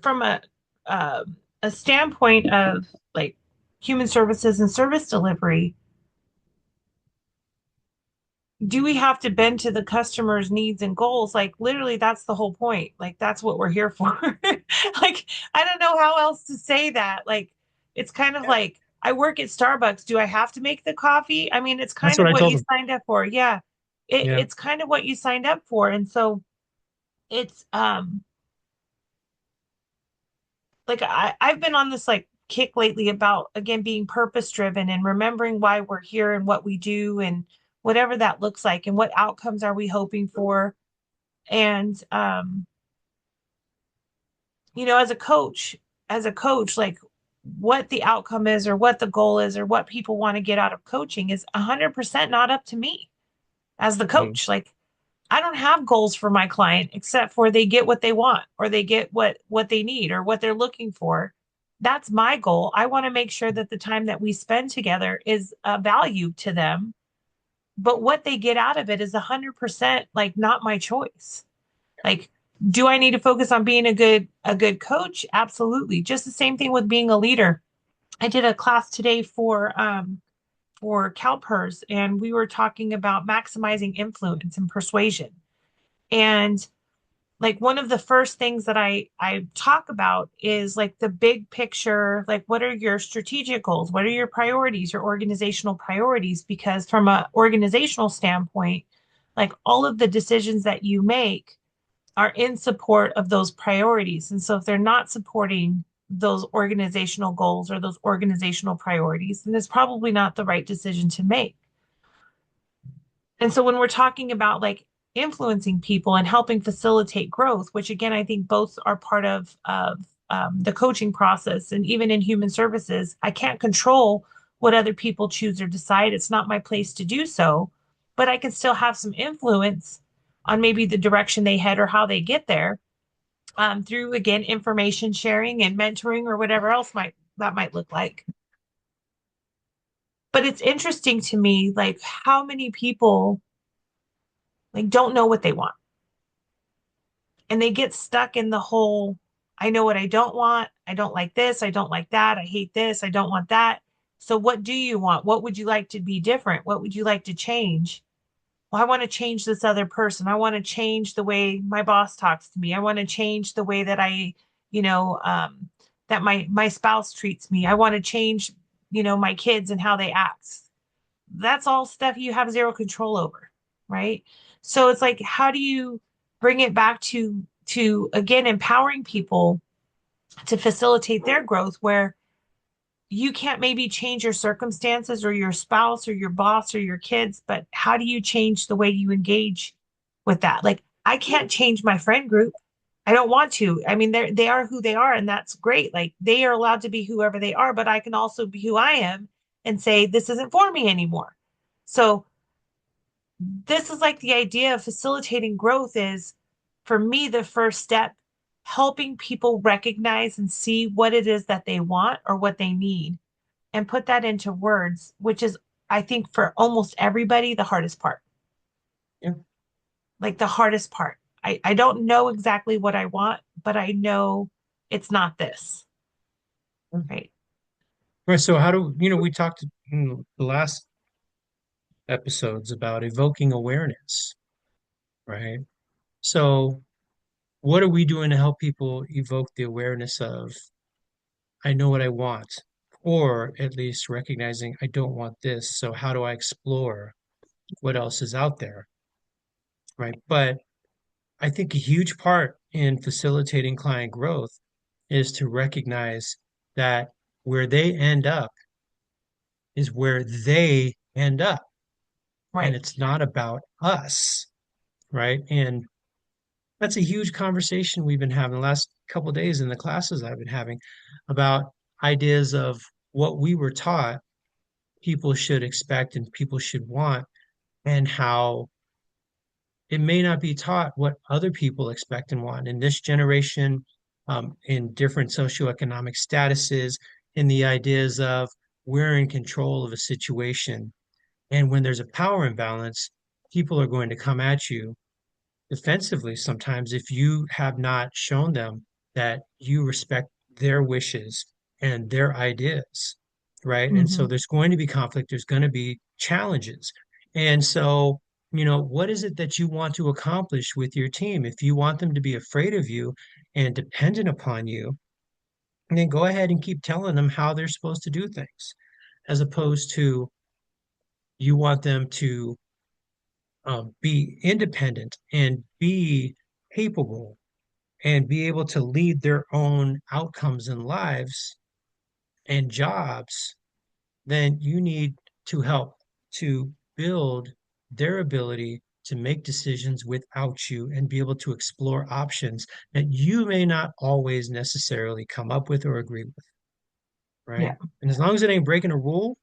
from uh, a standpoint of like human services and service delivery, do we have to bend to the customer's needs and goals? Like literally, that's the whole point. Like that's what we're here for. Like I don't know how else to say that. Like it's kind of Yeah, like I work at Starbucks. Do I have to make the coffee? I mean, it's that's kind what of I what told you them. signed up for. Yeah. Yeah. It's kind of what you signed up for. And so it's like I've been on this like kick lately about again being purpose driven and remembering why we're here and what we do and whatever that looks like and what outcomes are we hoping for. And as a coach, like what the outcome is or what the goal is or what people want to get out of coaching is 100% not up to me as the Mhm. coach. Like I don't have goals for my client except for they get what they want or they get what they need or what they're looking for. That's my goal. I want to make sure that the time that we spend together is a value to them, but what they get out of it is 100% like not my choice. Like do I need to focus on being a good coach? Absolutely. Just the same thing with being a leader. I did a class today for CalPERS and we were talking about maximizing influence and persuasion. And like one of the first things that I talk about is like the big picture, like what are your strategic goals? What are your priorities, your organizational priorities? Because from an organizational standpoint, like all of the decisions that you make are in support of those priorities. And so if they're not supporting those organizational goals or those organizational priorities, then it's probably not the right decision to make. And so when we're talking about like influencing people and helping facilitate growth, which again, I think both are part of the coaching process and even in human services, I can't control what other people choose or decide. It's not my place to do so, but I can still have some influence on maybe the direction they head or how they get there through again information sharing and mentoring or whatever else might look like. But it's interesting to me like how many people like don't know what they want and they get stuck in the whole I know what I don't want. I don't like this. I don't like that. I hate this. I don't want that. So, what do you want? What would you like to be different? What would you like to change? Well, I want to change this other person. I want to change the way my boss talks to me. I want to change the way that you know, um, that my spouse treats me. I want to change, my kids and how they act. That's all stuff you have zero control over, right? So it's like, how do you bring it back to again empowering people to facilitate their growth where you can't maybe change your circumstances or your spouse or your boss or your kids, but how do you change the way you engage with that? Like, I can't change my friend group. I don't want to. I mean, they are who they are, and that's great. Like, they are allowed to be whoever they are, but I can also be who I am and say, this isn't for me anymore. So, this is like the idea of facilitating growth is for me the first step helping people recognize and see what it is that they want or what they need and put that into words, which is, I think, for almost everybody, the hardest part. Yeah. Like the hardest part. I don't know exactly what I want, but I know it's not this, right? Right. So how do we talked in the last episodes about evoking awareness, right? So what are we doing to help people evoke the awareness of I know what I want, or at least recognizing I don't want this. So how do I explore what else is out there, right? But I think a huge part in facilitating client growth is to recognize that where they end up is where they end up, and Right. it's not about us, right? And that's a huge conversation we've been having the last couple of days in the classes I've been having about ideas of what we were taught people should expect and people should want, and how it may not be taught what other people expect and want in this generation, in different socioeconomic statuses, in the ideas of we're in control of a situation. And when there's a power imbalance, people are going to come at you defensively sometimes if you have not shown them that you respect their wishes and their ideas, right? And so Hmm. there's going to be conflict, there's going to be challenges. And so, what is it that you want to accomplish with your team? If you want them to be afraid of you and dependent upon you, then go ahead and keep telling them how they're supposed to do things, as opposed to you want them to be independent and be capable and be able to lead their own outcomes in lives and jobs, then you need to help to build their ability to make decisions without you and be able to explore options that you may not always necessarily come up with or agree with, right? Yeah. And as long as it ain't breaking a rule,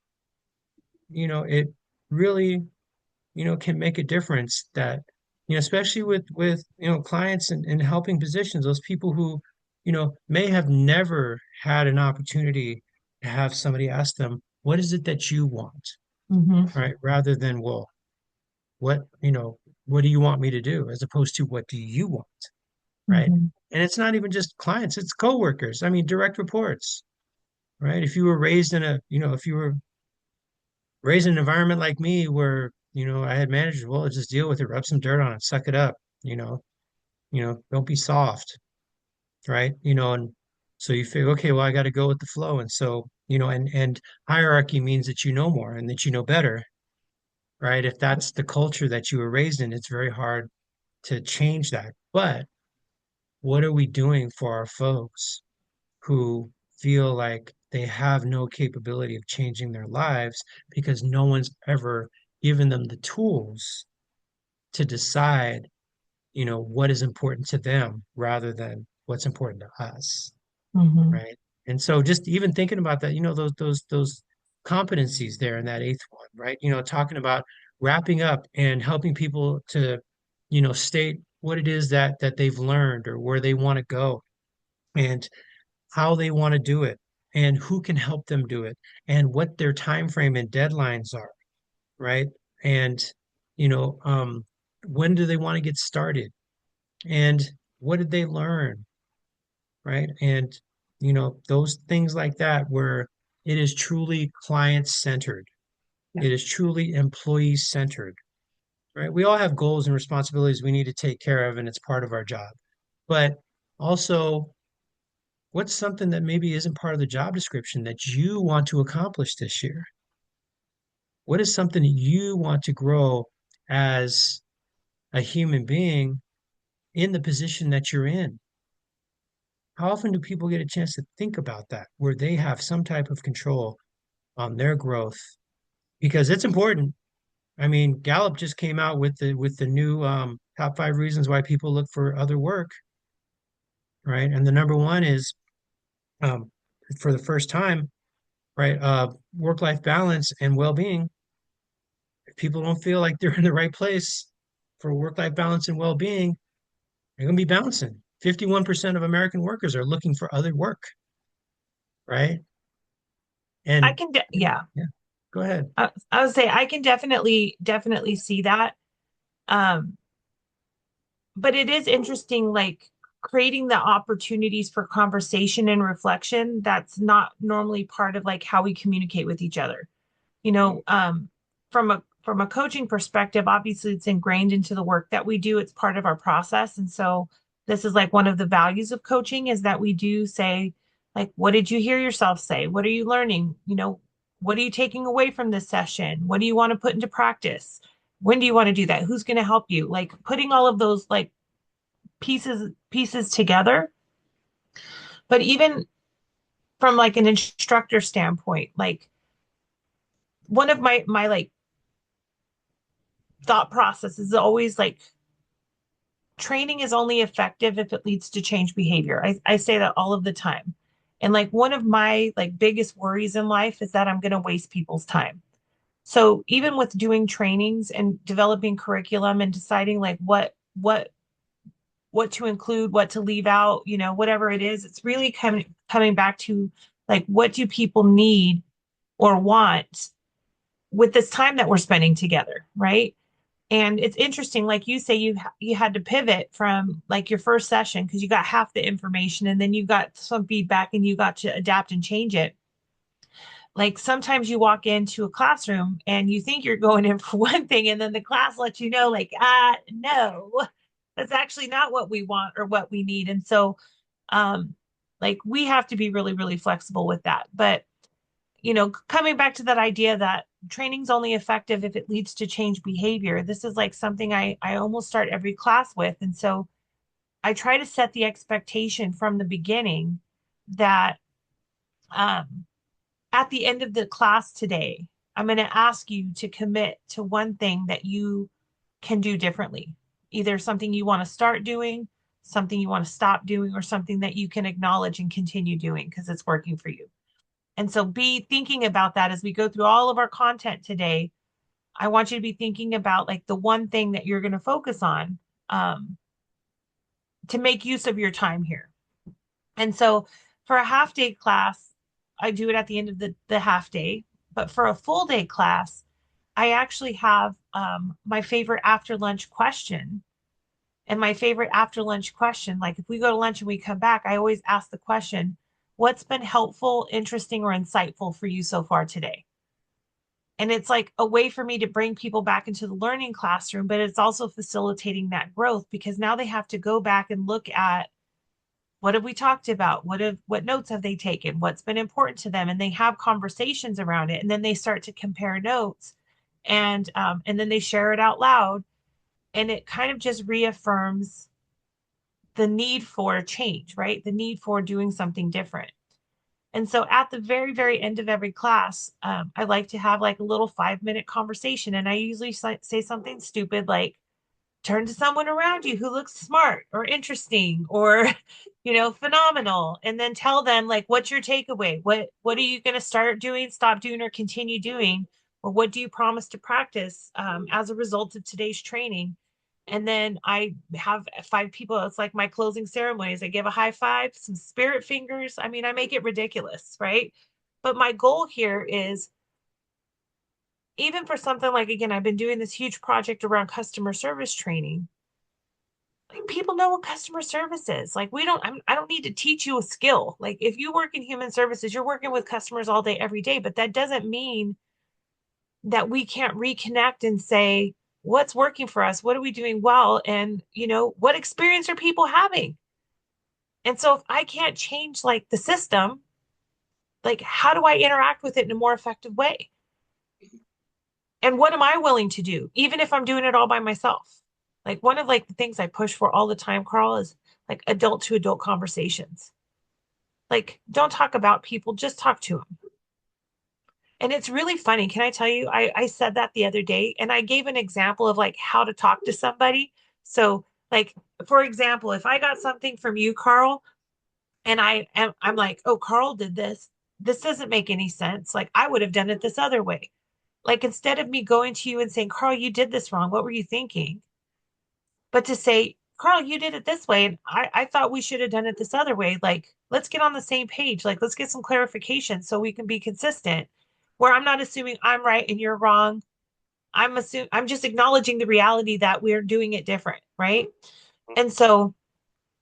it really can make a difference that especially with clients in helping positions, those people who may have never had an opportunity to have somebody ask them, what is it that you want, Hmm. right, rather than, well, what what do you want me to do, as opposed to what do you want, right? Hmm. And it's not even just clients, it's coworkers, I mean direct reports, right? If you were raised in a if you were raised in an environment like me where, I had managers, well, just deal with it, rub some dirt on it, suck it up, you know, don't be soft, right? And so you figure, okay, well, I got to go with the flow. And so, and hierarchy means that you know more and that you know better, right? If that's the culture that you were raised in, it's very hard to change that. But what are we doing for our folks who feel like they have no capability of changing their lives because no one's ever given them the tools to decide, what is important to them rather than what's important to us, Hmm. right? And so just even thinking about that, those competencies there in that eighth one, right? Talking about wrapping up and helping people to, state what it is that they've learned or where they want to go and how they want to do it and who can help them do it and what their time frame and deadlines are, right? And you know um, when do they want to get started and what did they learn, right? And those things like that where it is truly client centered, Yeah. it is truly employee centered, right? We all have goals and responsibilities we need to take care of and it's part of our job, but also what's something that maybe isn't part of the job description that you want to accomplish this year? What is something that you want to grow as a human being in the position that you're in? How often do people get a chance to think about that, where they have some type of control on their growth? Because it's important. I mean, Gallup just came out with the new top 5 reasons why people look for other work, right? And the number one is um, for the first time, right, work-life balance and well-being. If people don't feel like they're in the right place for work-life balance and well-being, they're going to be bouncing. 51% of American workers are looking for other work, right? I And can, yeah, yeah, go ahead. I would say I can definitely see that. Um, but it is interesting, like creating the opportunities for conversation and reflection. That's not normally part of like how we communicate with each other. You know, from a coaching perspective, obviously it's ingrained into the work that we do. It's part of our process. And so this is like one of the values of coaching is that we do say, like, what did you hear yourself say? What are you learning? What are you taking away from this session? What do you want to put into practice? When do you want to do that? Who's going to help you? Like putting all of those like pieces together. But even from like an instructor standpoint, like one of my like thought process is always like training is only effective if it leads to change behavior. I say that all of the time. And like one of my like biggest worries in life is that I'm going to waste people's time. So even with doing trainings and developing curriculum and deciding like what to include, what to leave out, whatever it is, it's really coming back to like what do people need or want with this time that we're spending together, right? And it's interesting, like you say, you had to pivot from like your first session because you got half the information and then you got some feedback and you got to adapt and change it. Like sometimes you walk into a classroom and you think you're going in for one thing, and then the class lets you know, like, no, that's actually not what we want or what we need. And so, um, like we have to be really, really flexible with that. But coming back to that idea that training's only effective if it leads to change behavior, this is like something I almost start every class with. And so I try to set the expectation from the beginning that um, at the end of the class today, I'm going to ask you to commit to one thing that you can do differently, either something you want to start doing, something you want to stop doing, or something that you can acknowledge and continue doing because it's working for you. And so be thinking about that as we go through all of our content today. I want you to be thinking about like the one thing that you're going to focus on um, to make use of your time here. And so for a half day class, I do it at the end of the half day. But for a full day class, I actually have my favorite after lunch question. And my favorite after lunch question, like if we go to lunch and we come back, I always ask the question, what's been helpful, interesting, or insightful for you so far today? And it's like a way for me to bring people back into the learning classroom, but it's also facilitating that growth because now they have to go back and look at what have we talked about? What notes have they taken? What's been important to them? And they have conversations around it. And then they start to compare notes and then they share it out loud. And it kind of just reaffirms the need for change, right? The need for doing something different. And so at the very, very end of every class, I like to have like a little 5 minute conversation. And I usually say something stupid like, turn to someone around you who looks smart or interesting or, phenomenal. And then tell them like, what's your takeaway? What are you going to start doing, stop doing, or continue doing? Or what do you promise to practice as a result of today's training? And then I have 5 people. It's like my closing ceremonies. I give a high five, some spirit fingers. I mean, I make it ridiculous, right? But my goal here is even for something like, again, I've been doing this huge project around customer service training. Like people know what customer service is. Like I don't need to teach you a skill. Like if you work in human services, you're working with customers all day, every day. But that doesn't mean that we can't reconnect and say, what's working for us? What are we doing well? And, what experience are people having? And so if I can't change like the system, like how do I interact with it in a more effective way? And what am I willing to do, even if I'm doing it all by myself? Like one of like the things I push for all the time, Carl, is like adult to adult conversations. Like don't talk about people, just talk to them. And it's really funny. Can I tell you, I said that the other day and I gave an example of like how to talk to somebody. So like, for example, if I got something from you, Carl, and I'm like, oh, Carl did this. This doesn't make any sense. Like I would have done it this other way. Like instead of me going to you and saying, Carl, you did this wrong. What were you thinking? But to say, Carl, you did it this way. And I thought we should have done it this other way. Like, let's get on the same page. Like, let's get some clarification so we can be consistent. Where I'm not assuming I'm right and you're wrong. I'm just acknowledging the reality that we're doing it different, right? And so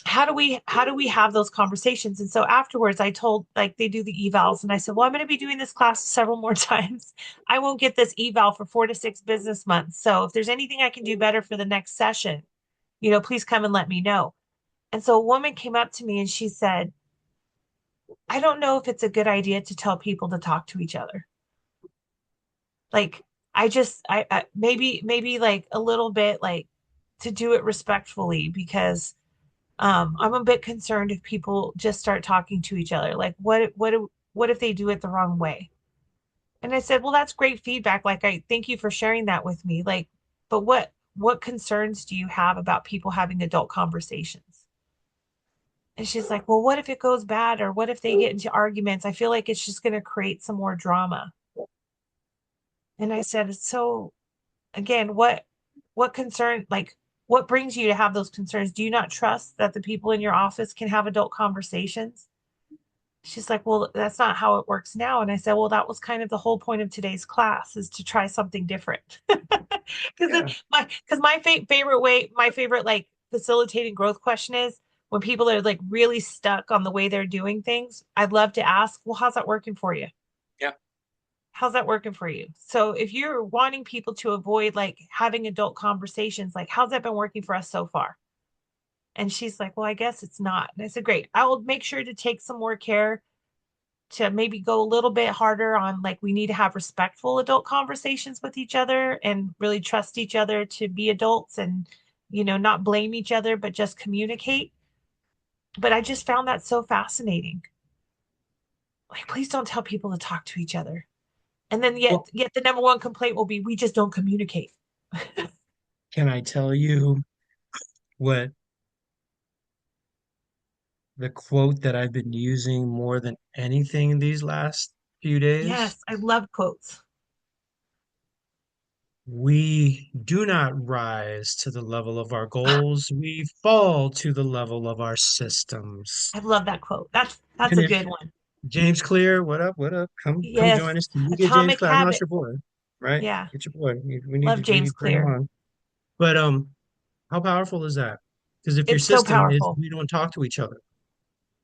how do we have those conversations? And so afterwards I told like they do the evals and I said, well, I'm going to be doing this class several more times. I won't get this eval for 4 to 6 business months. So if there's anything I can do better for the next session, please come and let me know. And so a woman came up to me and she said, I don't know if it's a good idea to tell people to talk to each other. Like I maybe like a little bit like to do it respectfully because I'm a bit concerned if people just start talking to each other. Like what if they do it the wrong way? And I said, well, that's great feedback. Like I thank you for sharing that with me. Like, but what concerns do you have about people having adult conversations? And she's like, well, what if it goes bad? Or what if they get into arguments? I feel like it's just going to create some more drama. And I said, so again, what concern, like, what brings you to have those concerns? Do you not trust that the people in your office can have adult conversations? She's like, well, that's not how it works now. And I said, well, that was kind of the whole point of today's class is to try something different. Because Yeah. my favorite like facilitating growth question is when people are like really stuck on the way they're doing things, I'd love to ask, well, how's that working for you? Yeah. How's that working for you? So if you're wanting people to avoid like having adult conversations, like how's that been working for us so far? And she's like, well, I guess it's not. And I said, great. I will make sure to take some more care to maybe go a little bit harder on like we need to have respectful adult conversations with each other and really trust each other to be adults and not blame each other but just communicate. But I just found that so fascinating. Like please don't tell people to talk to each other. And then yet Well, yet the number one complaint will be we just don't communicate. can I tell you what the quote that I've been using more than anything these last few days? Yes, I love quotes. We do not rise to the level of our goals. We fall to the level of our systems. I love that quote. That's And a if good one. James Clear, what up? What up? Come Yes, join us. Can you get James Atomic Clear? I know it's Habits. your boy, right? Yeah, Get your boy. love We James need to bring him Clear. on. But how powerful is that? Because if your It's so system is powerful. we don't talk to each other,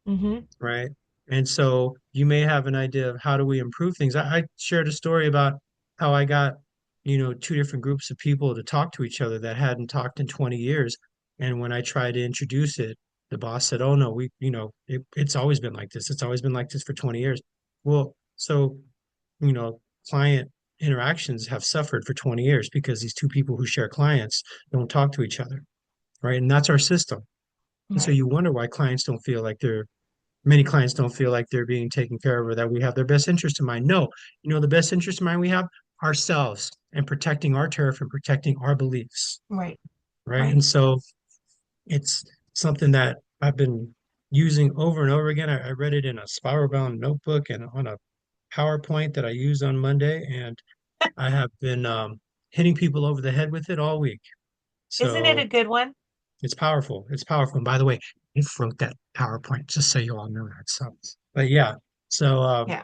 Hmm. right? And so you may have an idea of how do we improve things. I shared a story about how I got, two different groups of people to talk to each other that hadn't talked in 20 years. And when I tried to introduce it, the boss said, "Oh no, it's always been like this. It's always been like this for 20 years." Well, so, you know, client interactions have suffered for 20 years because these two people who share clients don't talk to each other, right? And that's our system. And so Right, you wonder why clients don't feel like many clients don't feel like they're being taken care of or that we have their best interest in mind. No, the best interest in mind we have ourselves and protecting our turf and protecting our beliefs, right, right? right. And so it's something that I've been using over and over again. I read it in a spiral bound notebook and on a PowerPoint that I used on Monday, and I have been hitting people over the head with it all week. Isn't it a So good one? it's powerful. It's powerful. And by the way, I wrote that PowerPoint just so you all know that. So, but yeah, so Yeah,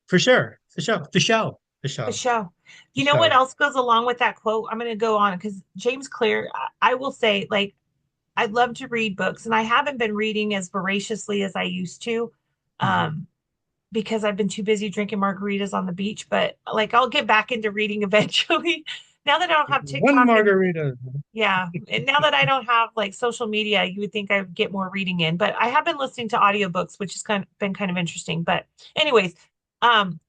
for sure, for sure, for sure, for the sure, show. for You know what sure. else goes along with that quote? I'm going to go on because James Clear, I will say, like, I love to read books, and I haven't been reading as voraciously as I used to, Mhm. um, because I've been too busy drinking margaritas on the beach. But like, I'll get back into reading eventually. Now that I don't have One TikTok and margarita. yeah, and now that I don't have like social media, you would think I would get more reading in. But I have been listening to audiobooks, which has been kind of interesting. But anyways, um,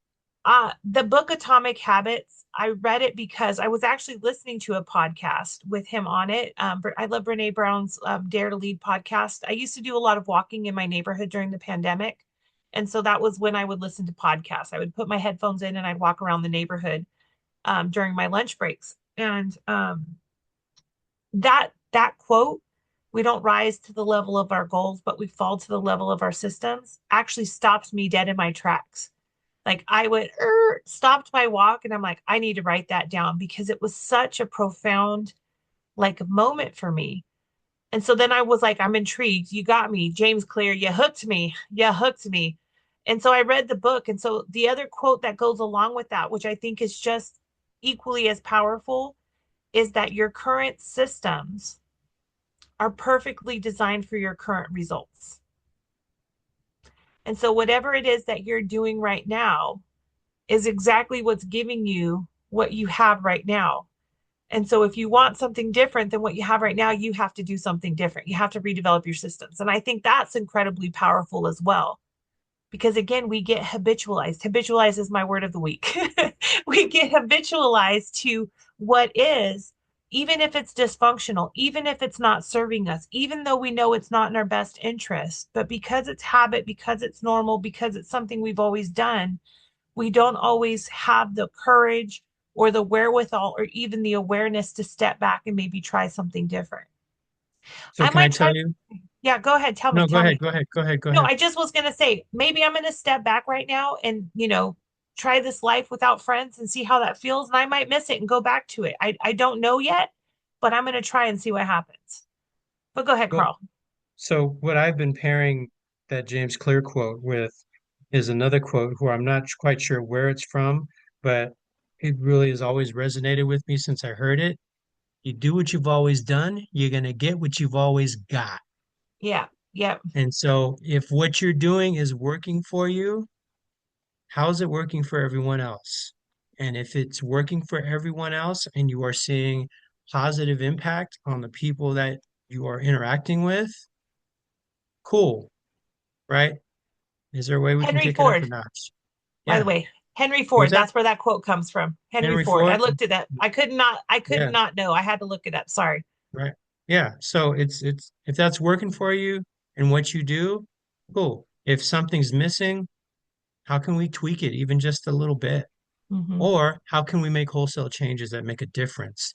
the book Atomic Habits, I read it because I was actually listening to a podcast with him on it. I love Brene Brown's Dare to Lead podcast. I used to do a lot of walking in my neighborhood during the pandemic. And so that was when I would listen to podcasts. I would put my headphones in and I'd walk around the neighborhood during my lunch breaks. And that quote, we don't rise to the level of our goals, but we fall to the level of our systems, actually stops me dead in my tracks. Like I would stopped my walk and I'm like, I need to write that down because it was such a profound like moment for me. And so then I was like, I'm intrigued. You got me, James Clear. You hooked me. You hooked me. And so I read the book. And so the other quote that goes along with that, which I think is just equally as powerful, is that your current systems are perfectly designed for your current results. And so whatever it is that you're doing right now is exactly what's giving you what you have right now. And so if you want something different than what you have right now, you have to do something different. You have to redevelop your systems. And I think that's incredibly powerful as well. Because again, we get habitualized. Habitualized is my word of the week. We get habitualized to what is, even if it's dysfunctional, even if it's not serving us, even though we know it's not in our best interest. But because it's habit, because it's normal, because it's something we've always done, we don't always have the courage or the wherewithal or even the awareness to step back and maybe try something different. So I can I might tell try. you? Yeah, go ahead. Tell me. No, go Tell ahead, me. go ahead, go ahead, go No, ahead. I just was going to say maybe I'm going to step back right now and, try this life without friends and see how that feels. And I might miss it and go back to it. I don't know yet, but I'm going to try and see what happens. But go ahead, Well, Carl. so what I've been pairing that James Clear quote with is another quote where I'm not quite sure where it's from, but it really has always resonated with me since I heard it. You do what you've always done, you're going to get what you've always got. Yeah. Yep. And so if what you're doing is working for you, how's it working for everyone else? And if it's working for everyone else and you are seeing positive impact on the people that you are interacting with, cool, right? Is there a way we can Henry kick it up a Ford, notch? by the Yeah. way. Henry What was Ford, that? that's where that quote comes from. Henry Henry Ford. I Ford? looked it up. I could Yeah, not know. I had to look it up. Sorry. right. Yeah. So it's if that's working for you and what you do, cool. If something's missing, how can we tweak it even just a little bit? Hmm. Or how can we make wholesale changes that make a difference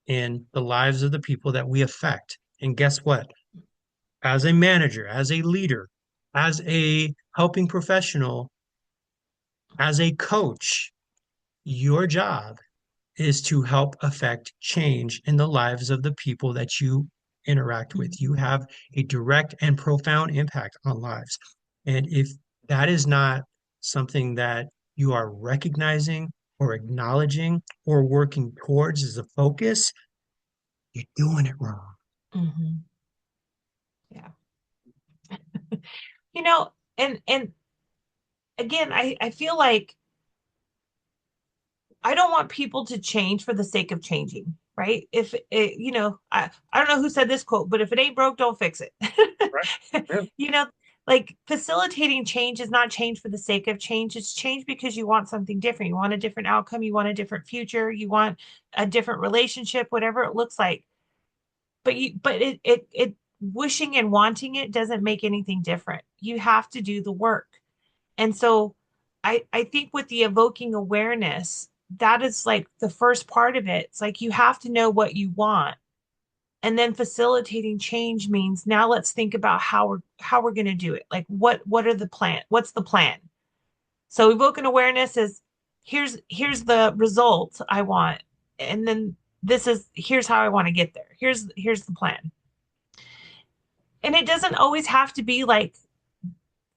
in the lives of the people that we affect? And guess what? As a manager, as a leader, as a helping professional, as a coach, your job is to help affect change in the lives of the people that you interact with. You have a direct and profound impact on lives. And if that is not something that you are recognizing or acknowledging or working towards as a focus, you're doing it wrong. Hmm. Yeah. You know, and again, I feel like I don't want people to change for the sake of changing, right? If it, I don't know who said this quote, but if it ain't broke, don't fix it. Right. Yeah. you know, like facilitating change is not change for the sake of change. It's change because you want something different. You want a different outcome. You want a different future. You want a different relationship, whatever it looks like. But wishing and wanting it doesn't make anything different. You have to do the work. And so I think with the evoking awareness, that is like the first part of it. It's like you have to know what you want. And then facilitating change means now let's think about how we're going to do it. Like what are the plan? What's the plan? So evoking awareness is here's the result I want. And then here's how I want to get there. Here's the plan. And it doesn't always have to be like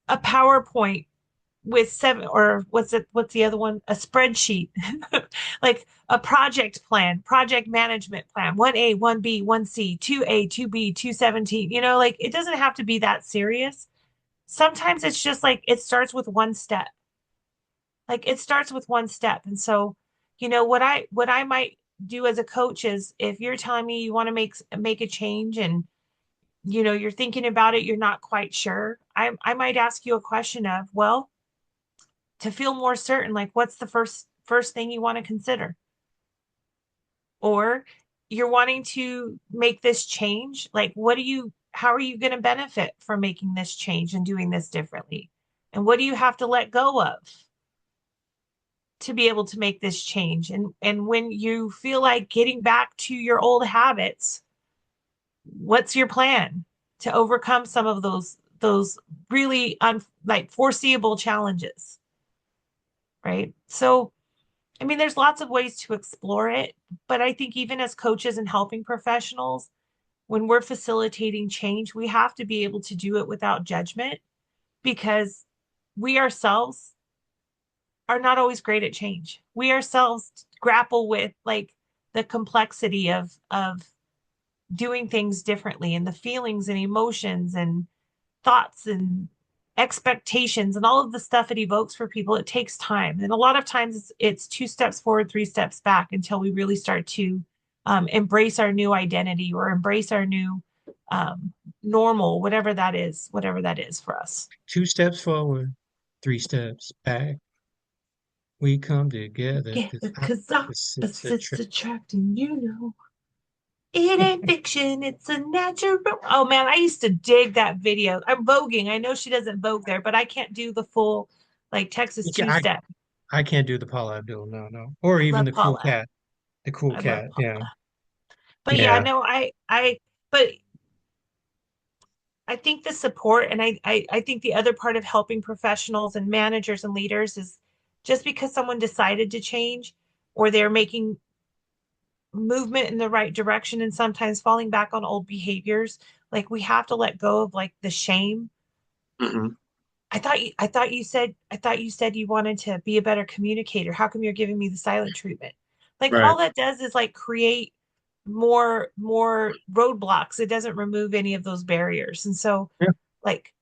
a PowerPoint with seven, or what's the other one, a spreadsheet. Like a project management plan, 1A, 1B, 1C, 2A, 2B, 217. Like it doesn't have to be that serious. Sometimes it's just like it starts with one step. Like it starts with one step. And so what I might do as a coach is, if you're telling me you want to make a change, and you're thinking about it, you're not quite sure, I might ask you a question of, well, to feel more certain, like what's the first thing you want to consider? Or you're wanting to make this change, like how are you going to benefit from making this change and doing this differently? And what do you have to let go of to be able to make this change? And when you feel like getting back to your old habits, what's your plan to overcome some of those really like foreseeable challenges, right? So I mean, there's lots of ways to explore it, but I think even as coaches and helping professionals, when we're facilitating change, we have to be able to do it without judgment, because we ourselves are not always great at change. We ourselves grapple with like the complexity of doing things differently, and the feelings and emotions and thoughts and expectations and all of the stuff it evokes for people. It takes time, and a lot of times it's two steps forward, three steps back, until we really start to embrace our new identity, or embrace our new normal, whatever that is for us. 2 steps forward, 3 steps back. We come together Yeah, because because opposites opposites attract. attract, and it ain't fiction, it's a natural. Oh man, I used to dig that video. I'm voguing. I know she doesn't vogue there, but I can't do the full like Texas You can- two step. I can't do the Paula Abdul, no, no. Or I even love the cool Paula. cat. The cool I love cat, yeah. Paula. But yeah, Yeah. no, but I think the support, and I think the other part of helping professionals and managers and leaders is, just because someone decided to change, or they're making movement in the right direction and sometimes falling back on old behaviors, like we have to let go of like the shame Hmm. I thought you said you wanted to be a better communicator. How come you're giving me the silent treatment? Like Right. all that does is like create more roadblocks. It doesn't remove any of those barriers. And so Yeah. like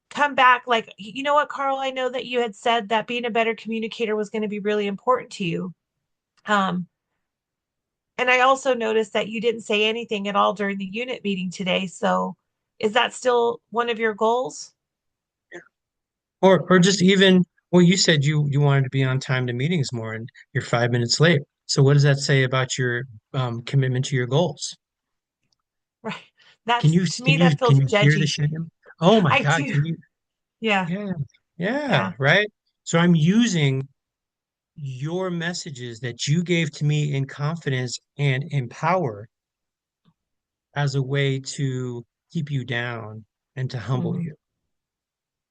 come back like you know what, Carl, I know that you had said that being a better communicator was going to be really important to you. Um, and I also noticed that you didn't say anything at all during the unit meeting today. So is that still one of your goals? Or just even, well, you said you wanted to be on time to meetings more, and you're 5 minutes late. So what does that say about your commitment to your goals? Right. Can That's you to can me, you that can feels you hear the judgy. shame? Oh my I God, do. can you? Yeah. Yeah, yeah, Yeah. right. So I'm using your messages that you gave to me in confidence and in power as a way to keep you down and to humble Hmm. you.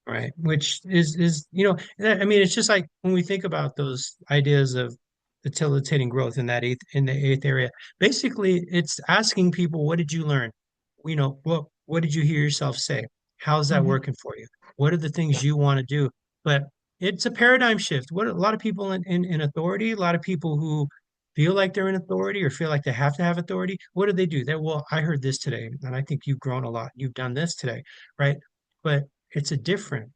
Right, which is I mean, it's just like when we think about those ideas of facilitating growth in that eighth area. Basically, it's asking people, what did you learn? What did you hear yourself say? How's that Hmm. working for you? What are the things you want to do? But it's a paradigm shift. What a lot of people in authority, a lot of people who feel like they're in authority or feel like they have to have authority, what do? Well, I heard this today, and I think you've grown a lot. You've done this today, right? But it's a different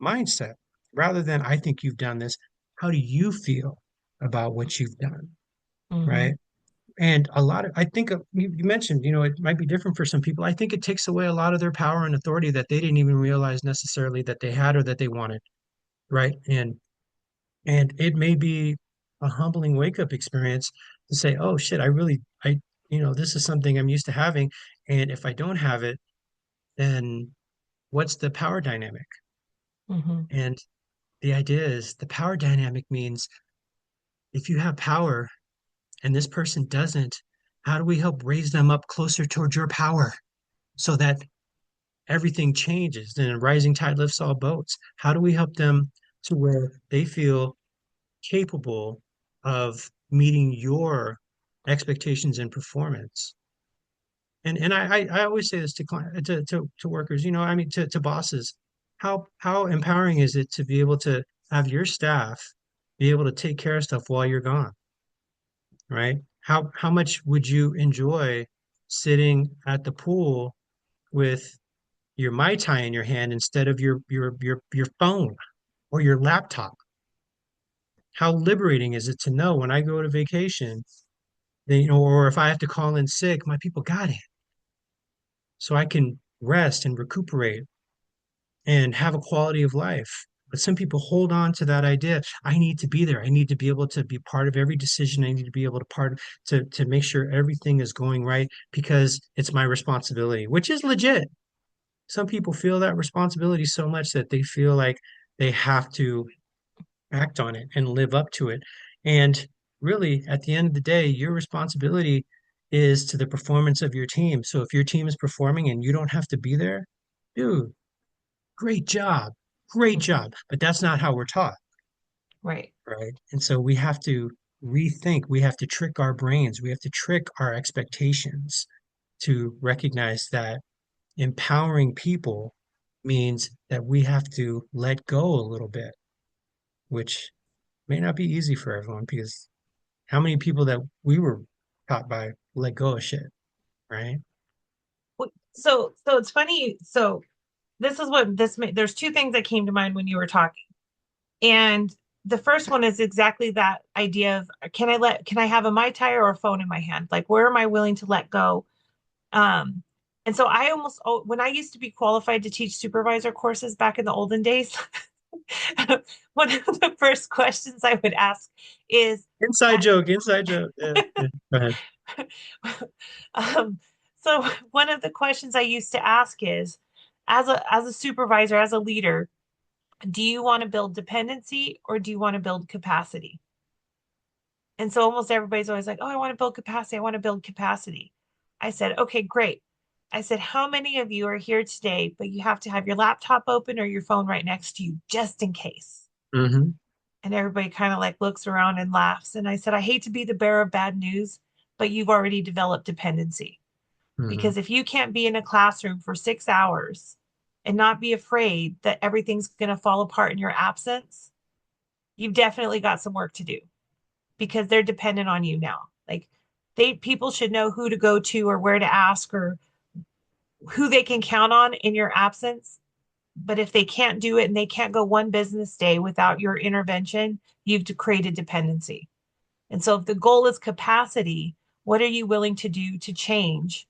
mindset rather than I think you've done this. How do you feel about what you've done? Hmm. Right. And I think you mentioned, it might be different for some people. I think it takes away a lot of their power and authority that they didn't even realize necessarily that they had or that they wanted. Right. And it may be a humbling wake up experience to say, oh shit, this is something I'm used to having. And if I don't have it, then what's the power dynamic? Hmm. And the idea is the power dynamic means if you have power and this person doesn't, how do we help raise them up closer towards your power so that everything changes and a rising tide lifts all boats? How do we help them to where they feel capable of meeting your expectations and performance? And I always say this to workers, I mean to bosses. How empowering is it to be able to have your staff be able to take care of stuff while you're gone, right? How much would you enjoy sitting at the pool with your Mai Tai in your hand instead of your phone or your laptop? How liberating is it to know when I go to vacation, or if I have to call in sick, my people got it, so I can rest and recuperate and have a quality of life. But some people hold on to that idea. I need to be there. I need to be able to be part of every decision. I need to be able to make sure everything is going right because it's my responsibility, which is legit. Some people feel that responsibility so much that they feel like they have to act on it and live up to it. And really, at the end of the day, your responsibility is to the performance of your team. So if your team is performing and you don't have to be there, dude, great job. Great Hmm. job. But that's not how we're taught, Right. right? And so we have to rethink, we have to trick our brains, we have to trick our expectations to recognize that empowering people means that we have to let go a little bit, which may not be easy for everyone because how many people that we were taught by let go of shit, right? So it's funny. So this is what there's two things that came to mind when you were talking. And the first one is exactly that idea of can I have a Mai Tai or a phone in my hand? Like where am I willing to let go? Um, and so I almost when I used to be qualified to teach supervisor courses back in the olden days, one of the first questions I would ask is, Inside uh, joke, inside joke. Yeah, yeah. Go ahead. um, so one of the questions I used to ask is, as a supervisor, as a leader, do you want to build dependency or do you want to build capacity? And so almost everybody's always like, oh, I want to build capacity. I want to build capacity. I said, okay, great. I said, how many of you are here today, but you have to have your laptop open or your phone right next to you just in case? Hmm. And everybody kind of like looks around and laughs. And I said, I hate to be the bearer of bad news, but you've already developed dependency. Hmm. Because if you can't be in a classroom for 6 hours and not be afraid that everything's going to fall apart in your absence, you've definitely got some work to do because they're dependent on you now. Like people should know who to go to or where to ask or who they can count on in your absence. But if they can't do it and they can't go one business day without your intervention, you've created dependency. And so if the goal is capacity, what are you willing to do to change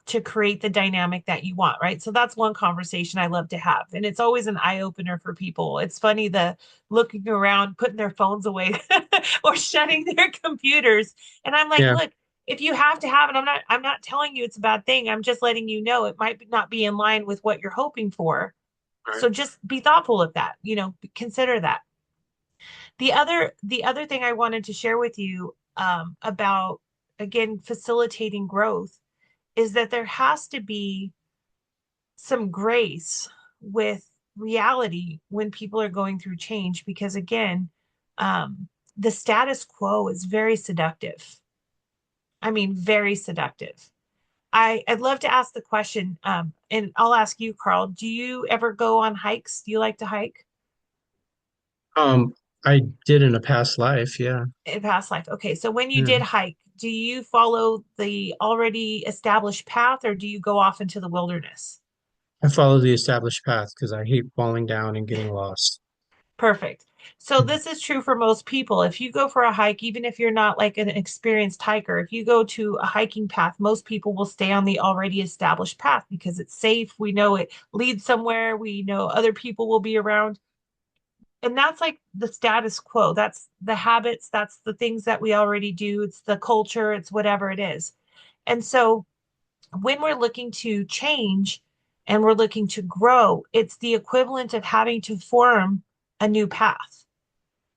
to create the dynamic that you want, right? So that's one conversation I love to have. And it's always an eye opener for people. It's funny the looking around, putting their phones away or shutting their computers. And I'm like, Yeah. look, if you have to have it, I'm not telling you it's a bad thing. I'm just letting you know it might not be in line with what you're hoping for. Right. So just be thoughtful of that, consider that. The other thing I wanted to share with you about again facilitating growth is that there has to be some grace with reality when people are going through change because again the status quo is very seductive. I mean very seductive. I'd love to ask the question and I'll ask you, Carl, do you ever go on hikes? Do you like to hike Um, I did in a past life, yeah. in past life? Okay, so when you Yeah. did hike, do you follow the already established path or do you go off into the wilderness? I follow the established path because I hate falling down and getting lost. Perfect. So Mhm. this is true for most people. If you go for a hike, even if you're not like an experienced hiker, if you go to a hiking path, most people will stay on the already established path because it's safe. We know it leads somewhere. We know other people will be around. And that's like the status quo. That's the habits. That's the things that we already do. It's the culture. It's whatever it is. And so when we're looking to change and we're looking to grow, it's the equivalent of having to form a new path.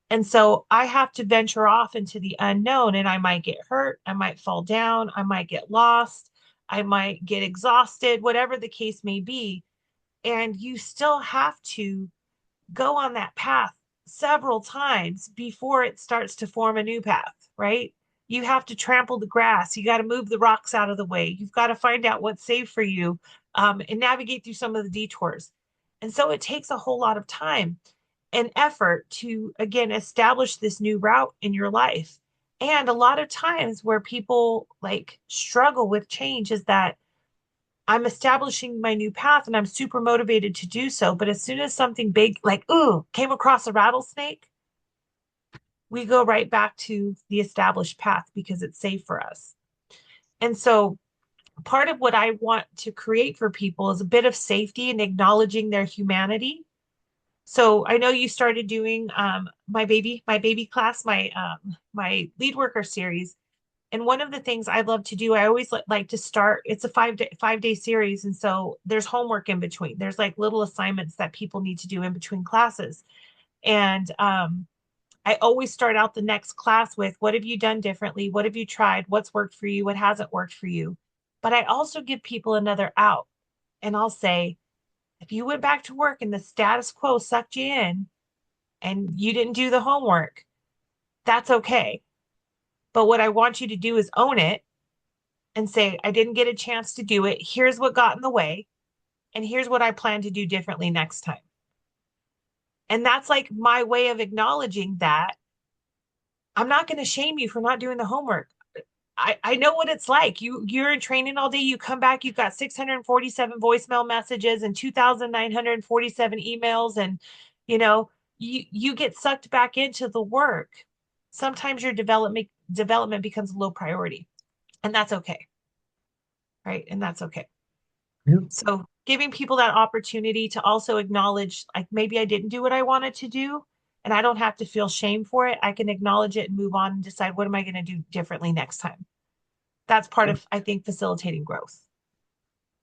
And so I have to venture off into the unknown and I might get hurt, I might fall down, I might get lost, I might get exhausted, whatever the case may be. And you still have to go on that path several times before it starts to form a new path, right? You have to trample the grass. You got to move the rocks out of the way. You've got to find out what's safe for you and navigate through some of the detours. And so it takes a whole lot of time and effort to, again, establish this new route in your life. And a lot of times where people like struggle with change is that I'm establishing my new path and I'm super motivated to do so. But as soon as something big, like, ooh, came across a rattlesnake, we go right back to the established path because it's safe for us. And so part of what I want to create for people is a bit of safety and acknowledging their humanity. So I know you started doing my baby class, my lead worker series. And one of the things I love to do, I always like to start. It's a 5-day series, and so there's homework in between. There's like little assignments that people need to do in between classes. And I always start out the next class with, what have you done differently? What have you tried? What's worked for you? What hasn't worked for you? But I also give people another out, and I'll say, if you went back to work and the status quo sucked you in and you didn't do the homework, that's okay. But what I want you to do is own it and say, I didn't get a chance to do it. Here's what got in the way. And here's what I plan to do differently next time. And that's like my way of acknowledging that I'm not going to shame you for not doing the homework. I know what it's like. You're in training all day. You come back, you've got 647 voicemail messages and 2,947 emails, and you know you get sucked back into the work. Sometimes your development becomes a low priority, and that's okay, right? And that's okay. Yeah. So giving people that opportunity to also acknowledge, like maybe I didn't do what I wanted to do, and I don't have to feel shame for it. I can acknowledge it and move on and decide what am I going to do differently next time. That's part Yeah. of, I think, facilitating growth.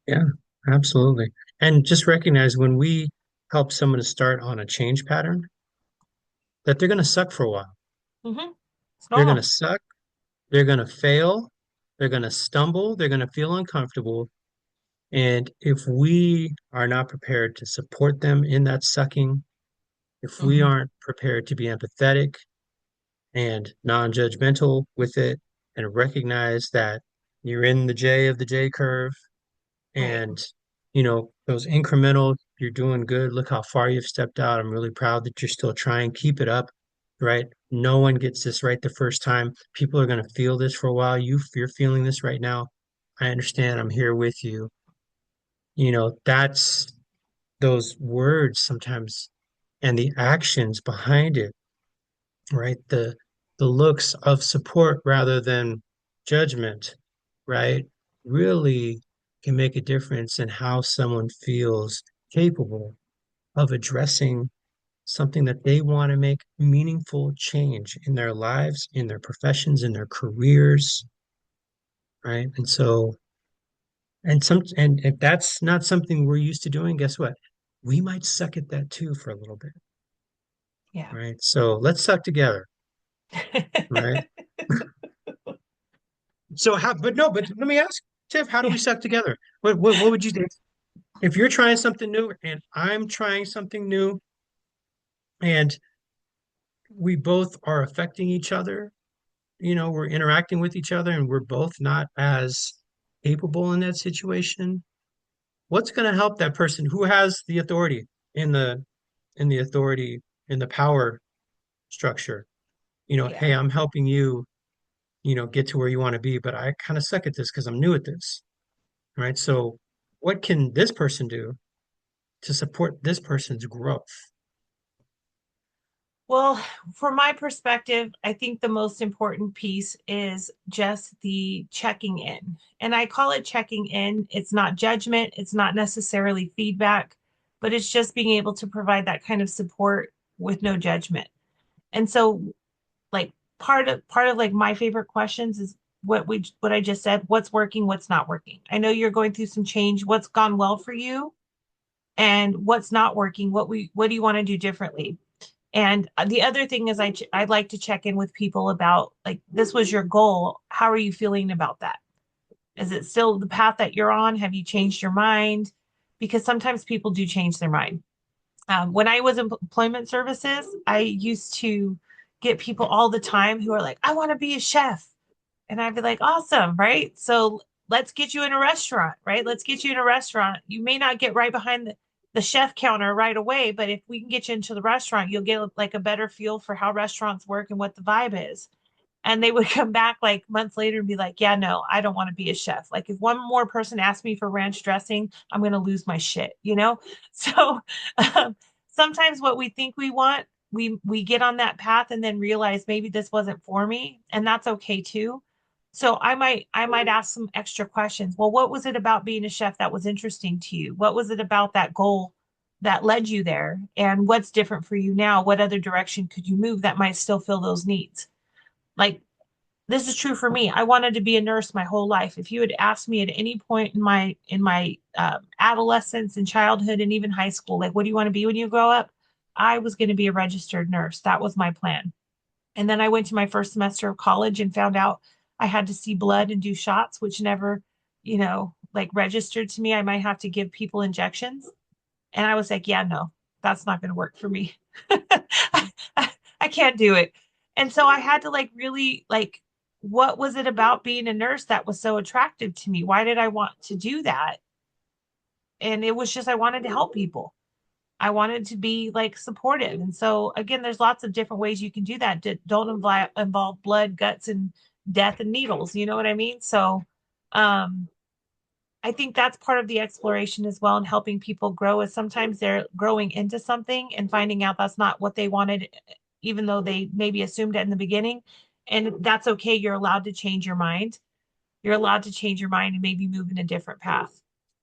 Yeah, absolutely. And just recognize when we help someone to start on a change pattern, that they're going to suck for a while. Mm-hmm. It's They're going to normal. suck, they're going to fail, they're going to stumble, they're going to feel uncomfortable. And if we are not prepared to support them in that sucking, if we Mm-hmm. aren't prepared to be empathetic and non-judgmental with it and recognize that you're in the J of the J curve Right. and those incremental, you're doing good. Look how far you've stepped out. I'm really proud that you're still trying. Keep it up, right? No one gets this right the first time. People are going to feel this for a while. You're feeling this right now. I understand. I'm here with you. That's those words sometimes and the actions behind it, right? The looks of support rather than judgment, right? Really can make a difference in how someone feels capable of addressing something that they want to make meaningful change in their lives, in their professions, in their careers, right? And if that's not something we're used to doing, guess what? We might suck at that too for a little bit, Yeah. right? So let's suck together, right? But let me ask, Tiff, how do Yeah. we suck together? What would you think if you're trying something new and I'm trying something new and we both are affecting each other, we're interacting with each other and we're both not as capable in that situation? What's going to help that person who has the authority in the authority in the power structure? Yeah. Hey, I'm helping you, get to where you want to be, but I kind of suck at this because I'm new at this, right? So what can this person do to support this person's growth? Well, from my perspective, I think the most important piece is just the checking in. And I call it checking in. It's not judgment, it's not necessarily feedback, but it's just being able to provide that kind of support with no judgment. And so like part of like my favorite questions is what I just said, what's working, what's not working. I know you're going through some change, what's gone well for you and what's not working, what do you want to do differently? And the other thing is I'd like to check in with people about like this was your goal. How are you feeling about that? Is it still the path that you're on? Have you changed your mind? Because sometimes people do change their mind. When I was in employment services, I used to get people all the time who are like, I want to be a chef. And I'd be like, awesome, right? So let's get you in a restaurant, right? Let's get you in a restaurant. You may not get right behind the chef counter right away, but if we can get you into the restaurant, you'll get like a better feel for how restaurants work and what the vibe is. And they would come back like months later and be like, yeah, no, I don't want to be a chef. Like if one more person asks me for ranch dressing, I'm going to lose my shit. So um, sometimes what we think we want, we get on that path and then realize maybe this wasn't for me, and that's okay too. So I might ask some extra questions. Well, what was it about being a chef that was interesting to you? What was it about that goal that led you there? And what's different for you now? What other direction could you move that might still fill those needs? Like this is true for me. I wanted to be a nurse my whole life. If you had asked me at any point in my adolescence and childhood and even high school, like, what do you want to be when you grow up? I was going to be a registered nurse. That was my plan. And then I went to my first semester of college and found out I had to see blood and do shots, which never, like registered to me. I might have to give people injections. And I was like, yeah, no, that's not going to work for me. I, I can't do it. And so I had to like really like, what was it about being a nurse that was so attractive to me? Why did I want to do that? And it was just, I wanted to help people. I wanted to be like supportive. And so again, there's lots of different ways you can do that. Don't involve blood, guts, and death and needles. You know what I mean? So um, I think that's part of the exploration as well and helping people grow is sometimes they're growing into something and finding out that's not what they wanted, even though they maybe assumed it in the beginning. And that's okay. You're allowed to change your mind. You're allowed to change your mind and maybe move in a different path.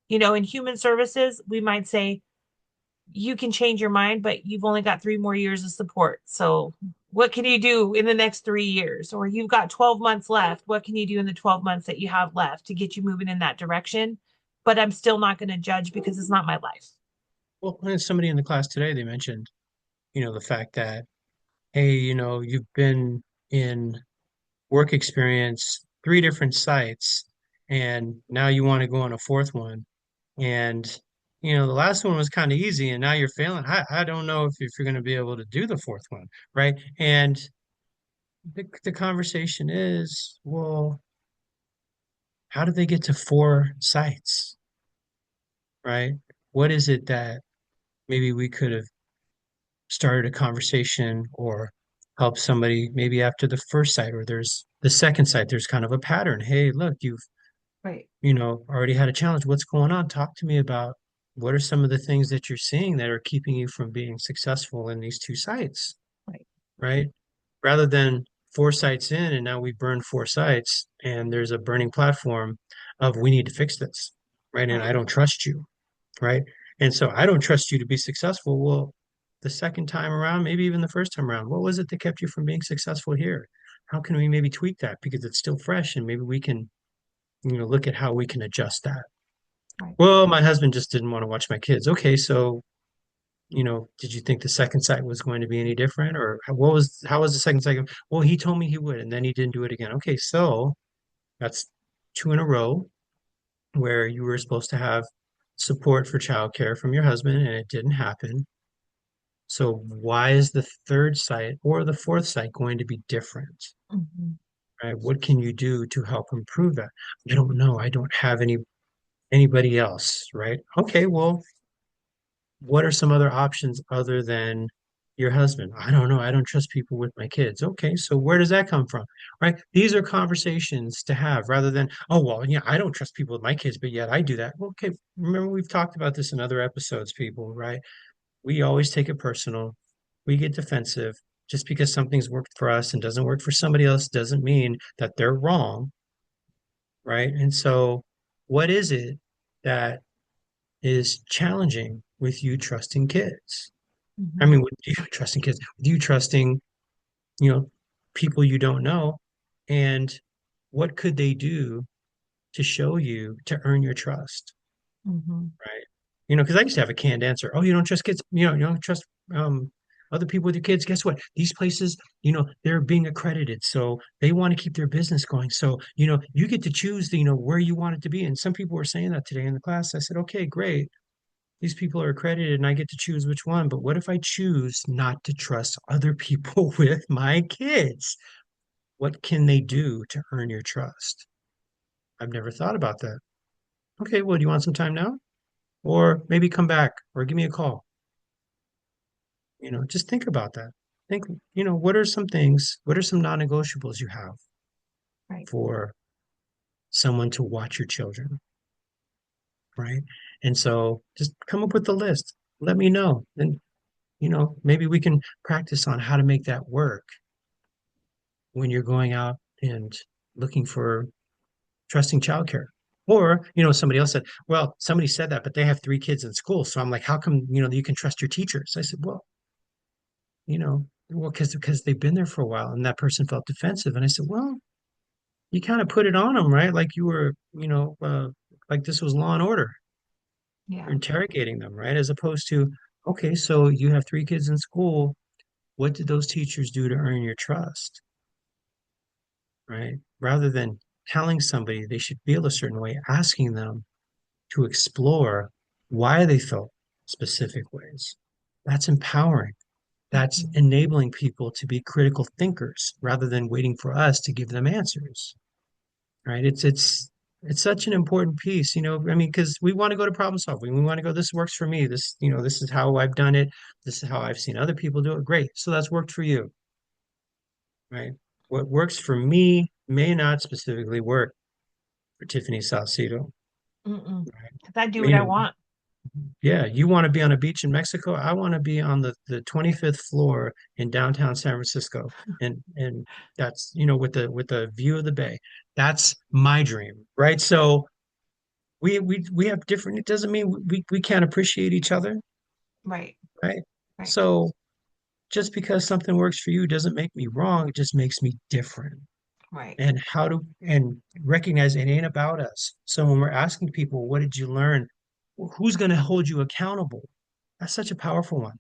In human services, we might say, you can change your mind, but you've only got 3 more years of support. So, what can you do in the next 3 years? Or you've got 12 months left. What can you do in the 12 months that you have left to get you moving in that direction? But I'm still not going to judge because it's not my life. Well, when somebody in the class today, they mentioned, the fact that, hey, you've been in work experience, 3 different sites, and now you want to go on a fourth one. And, the last one was kind of easy, and now you're failing. I don't know if you're going to be able to do the fourth one, right? And the conversation is, well, how did they get to 4 sites? right? What is it that maybe we could have started a conversation or helped somebody maybe after the first site or there's the second site, there's kind of a pattern. Hey, look, you've, Right. already had a challenge. What's going on? Talk to me about what are some of the things that you're seeing that are keeping you from being successful in these two sites, Right. right? Rather than four sites in and now we burn four sites and there's a burning platform of we need to fix this, right? And I Right. don't trust you, right? And so I don't trust you to be successful. Well, the second time around, maybe even the first time around, what was it that kept you from being successful here? How can we maybe tweak that because it's still fresh and maybe we can, look at how we can adjust that. Right. Well, my husband just didn't want to watch my kids. Okay, so, did you think the second site was going to be any different or how was the second site? Well, he told me he would and then he didn't do it again. Okay, so that's two in a row where you were supposed to have support for childcare from your husband and it didn't happen. So why is the third site or the fourth site going to be different? Hmm. Right? What can you do to help improve that? I don't know. I don't have anybody else, right? Okay, well, what are some other options other than your husband? I don't know. I don't trust people with my kids. Okay, so where does that come from? Right? These are conversations to have rather than, oh, well, yeah, I don't trust people with my kids, but yet I do that. Well, okay, remember we've talked about this in other episodes, people, right? We always take it personal. We get defensive. Just because something's worked for us and doesn't work for somebody else doesn't mean that they're wrong, right? And so, what is it that is challenging with you trusting kids? I Hmm. mean, with you trusting kids, with you trusting, you know, people you don't know, and what could they do to show you to earn your trust? Hmm. Right. Because I used to have a canned answer. Oh, you don't trust kids, you don't trust other people with your kids. Guess what? These places, they're being accredited. So they want to keep their business going. So, you get to choose where you want it to be. And some people were saying that today in the class. I said, okay, great. These people are accredited and I get to choose which one. But what if I choose not to trust other people with my kids? What can they do to earn your trust? I've never thought about that. Okay, well, do you want some time now? Or maybe come back or give me a call. Just think about that. Think, what are some non-negotiables you have Right. for someone to watch your children, right? And so just come up with the list. Let me know. And, maybe we can practice on how to make that work when you're going out and looking for trusting childcare. Or, somebody else said, well, somebody said that, but they have three kids in school. So I'm like, how come, you can trust your teachers? I said, well, because they've been there for a while, and that person felt defensive, and I said, well, you kind of put it on them, right? Like you were, like this was Law and Order. You're Yeah. interrogating them, right? As opposed to, okay, so you have three kids in school. What did those teachers do to earn your trust, right? Rather than telling somebody they should feel a certain way, asking them to explore why they felt specific ways. That's empowering. That's Hmm. enabling people to be critical thinkers rather than waiting for us to give them answers, right? It's such an important piece, I mean, because we want to go to problem solving. We want to go, this works for me. This is how I've done it. This is how I've seen other people do it. Great. So that's worked for you, right? What works for me may not specifically work for Tiffany Salcido. Mm-mm. 'Cause I do Right? what I want. Yeah, you want to be on a beach in Mexico. I want to be on the 25th floor in downtown San Francisco. And that's, with the view of the bay. That's my dream, right? So we have different, it doesn't mean we can't appreciate each other, Right. right? Right. So just because something works for you doesn't make me wrong, it just makes me different. Right. And recognize it ain't about us. So when we're asking people, what did you learn? Who's going to hold you accountable? That's such a powerful one.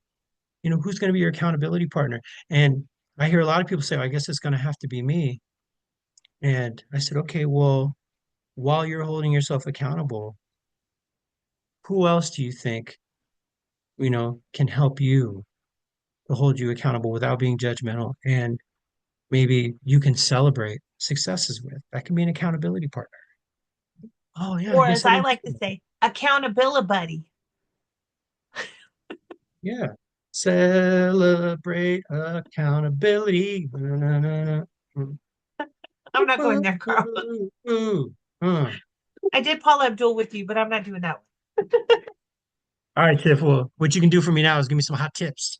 Who's going to be your accountability partner? And I hear a lot of people say, I guess it's going to have to be me. And I said, okay, well, while you're holding yourself accountable, who else do you think, can help you to hold you accountable without being judgmental? And maybe you can celebrate successes with. That can be an accountability partner. Oh, yeah, I Or guess as I I didn't. like to say, Accountability buddy. Yeah. Celebrate accountability. Na, na, na, na. I'm not going Ooh, there, Carl. ooh, ooh. I did Paula Abdul with you, but I'm not doing that one. All right, Tiff. Well, what you can do for me now is give me some hot tips.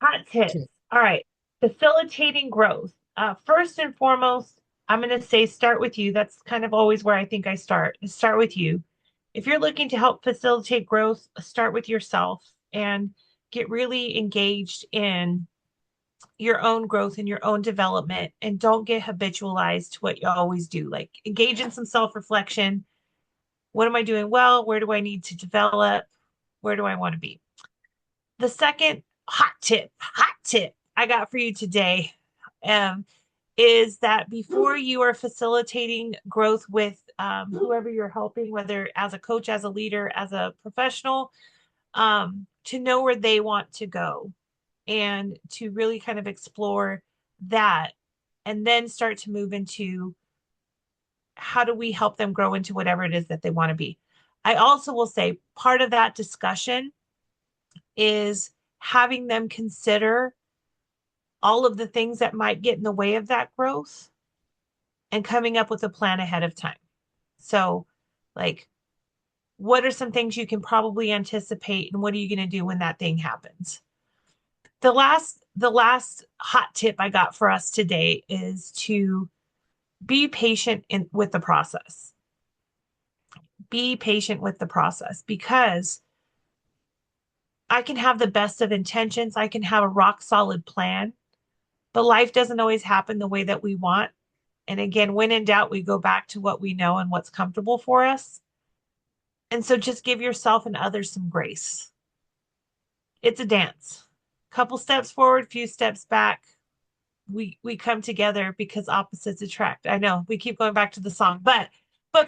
Hot tips. Tip. All right. Facilitating growth. First and foremost, I'm going to say start with you. That's kind of always where I think I start. Is start with you. If you're looking to help facilitate growth, start with yourself and get really engaged in your own growth and your own development, and don't get habitualized to what you always do. Like engage in some self-reflection. What am I doing well? Where do I need to develop? Where do I want to be? The second hot tip I got for you today um, is that before you are facilitating growth with whoever you're helping, whether as a coach, as a leader, as a professional, to know where they want to go and to really kind of explore that and then start to move into how do we help them grow into whatever it is that they want to be. I also will say part of that discussion is having them consider all of the things that might get in the way of that growth and coming up with a plan ahead of time. So, like, what are some things you can probably anticipate and what are you going to do when that thing happens? The last hot tip I got for us today is to be patient with the process. Be patient with the process because I can have the best of intentions, I can have a rock solid plan, but life doesn't always happen the way that we want. And again, when in doubt, we go back to what we know and what's comfortable for us. And so just give yourself and others some grace. It's a dance. Couple steps forward, few steps back. We come together because opposites attract. I know we keep going back to the song, but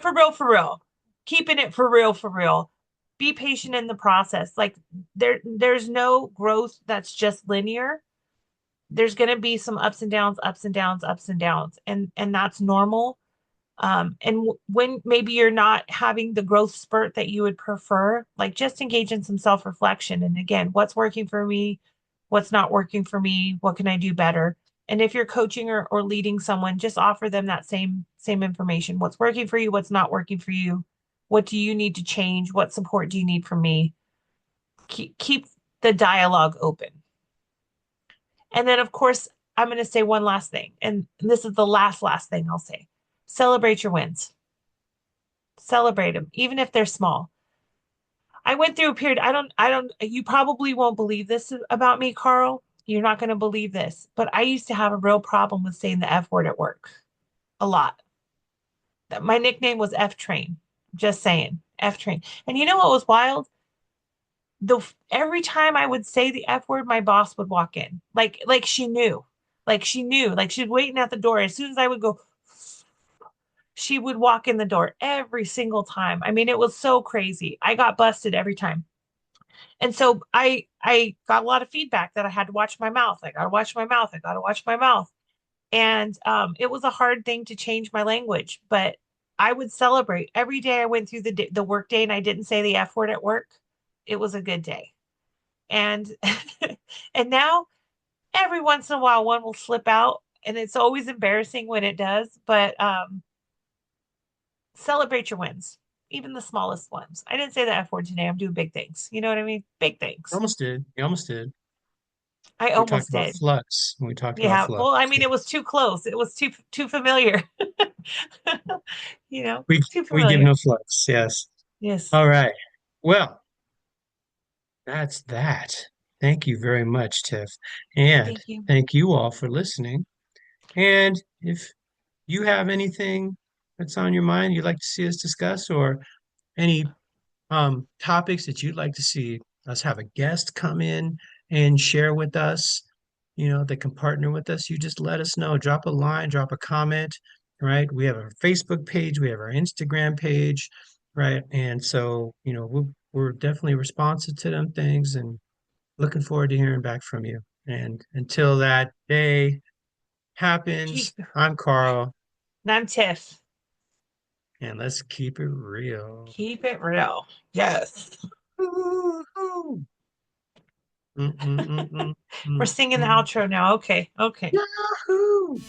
for real, keeping it for real. Be patient in the process. Like there's no growth that's just linear. There's going to be some ups and downs, ups and downs, ups and downs, and that's normal. And when maybe you're not having the growth spurt that you would prefer, like just engage in some self reflection. And again, what's working for me? What's not working for me? What can I do better? And if you're coaching or leading someone, just offer them that same information. What's working for you? What's not working for you? What do you need to change? What support do you need from me? Keep the dialogue open. And then, of course, I'm going to say one last thing. And this is the last thing I'll say. Celebrate your wins. Celebrate them, even if they're small. I went through a period, you probably won't believe this about me, Carl. You're not going to believe this, but I used to have a real problem with saying the F word at work a lot. My nickname was F Train. Just saying, F Train. And you know what was wild? The every time I would say the F word, my boss would walk in. Like she knew. Like she knew. Like she's waiting at the door. As soon as I would go, she would walk in the door every single time. I mean, it was so crazy. I got busted every time. And so I got a lot of feedback that I had to watch my mouth. I got to watch my mouth. I got to watch my mouth. And it was a hard thing to change my language, but I would celebrate every day I went through the work day and I didn't say the F word at work. It was a good day. And and now every once in a while one will slip out and it's always embarrassing when it does, but celebrate your wins, even the smallest ones. I didn't say the F word today. I'm doing big things. You know what I mean? Big You things. almost did. You almost did. I We talked almost about did. flux. We talked about Yeah. flux. Well, I mean, it was too close. It was too familiar. You know, We too we give familiar. no flux. Yes. Yes. All right. Well, that's that. Thank you very much, Tiff. And Thank you. thank you all for listening. And if you have anything that's on your mind you'd like to see us discuss, or any topics that you'd like to see us have a guest come in and share with us, that can partner with us, you just let us know. Drop a line, drop a comment, right? We have our Facebook page, we have our Instagram page, right? And so, we're definitely responsive to them things and looking forward to hearing back from you. And until that day happens, Keep. I'm Carl. And I'm Tiff. And let's keep it real. Keep it real. Yes. Woo-hoo. Mm, mm, mm, mm, We're mm, singing the mm. outro now. Okay. Okay. Yahoo!